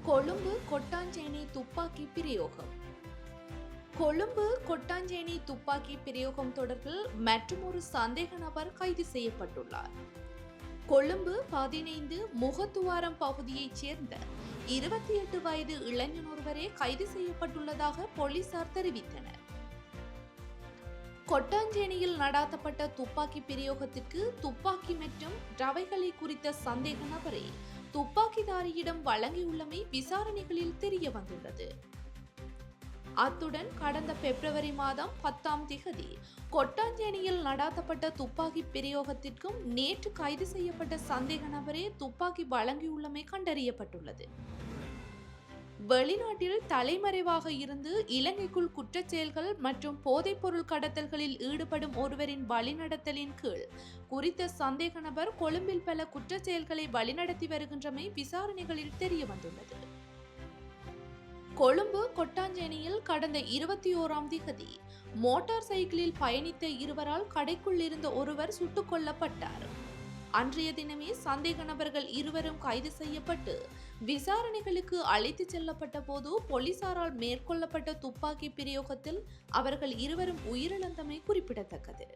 கொழும்பு கொட்டாஞ்சேனை துப்பாக்கி பிரயோகம். கொழும்பு கொட்டாஞ்சேனை துப்பாக்கி பிரயோகம் தொடர்பில் மற்றுமொரு சந்தேக நபர் கைது செய்யப்பட்டுள்ளார். கொழும்பு 15 முகத்துவாரம் பகுதியைச் சேர்ந்த 28 வயது இளைஞன் ஒருவரே கைது செய்யப்பட்டுள்ளதாக போலீசார் தெரிவித்தனர். கொட்டாஞ்சேனையில் நடாத்தப்பட்ட துப்பாக்கி பிரயோகத்திற்கு துப்பாக்கி மற்றும் ரவைகளை குறித்த சந்தேக நபரை துப்பாக்கிதாரியிடம் வழங்கியுள்ளமை விசாரணைகளில் தெரிய வந்துள்ளது. அத்துடன் கடந்த பிப்ரவரி மாதம் 10ஆம் திகதி கொட்டாஞ்சேனையில் நடாத்தப்பட்ட துப்பாக்கி பிரயோகத்திற்கும் நேற்று கைது செய்யப்பட்ட சந்தேக நபரே துப்பாக்கி வழங்கியுள்ளமை கண்டறியப்பட்டுள்ளது. வெளிநாட்டில் தலைமறைவாக இருந்து இலங்கைக்குள் குற்றச் செயல்கள் மற்றும் போதைப்பொருள் கடத்தல்களில் ஈடுபடும் ஒருவரின் வழிநடத்தலின் கீழ் குறித்த சந்தேக நபர் கொழும்பில் பல குற்றச் செயல்களை வழிநடத்தி வருகின்றமை விசாரணைகளில் தெரிய வந்துள்ளது. கொழும்பு கொட்டாஞ்சேனையில் கடந்த 21ஆம் திகதி மோட்டார் சைக்கிளில் பயணித்த இருவரால் கடைக்குள் இருந்த ஒருவர் சுட்டுக் கொல்லப்பட்டார். அன்றைய தினமே சந்தேக நபர்கள் இருவரும் கைது செய்யப்பட்டு விசாரணைகளுக்கு அழைத்துச் செல்லப்பட்ட போது போலீசாரால் மேற்கொள்ளப்பட்ட துப்பாக்கி பிரயோகத்தில் அவர்கள் இருவரும் உயிரிழந்தமை குறிப்பிடத்தக்கது.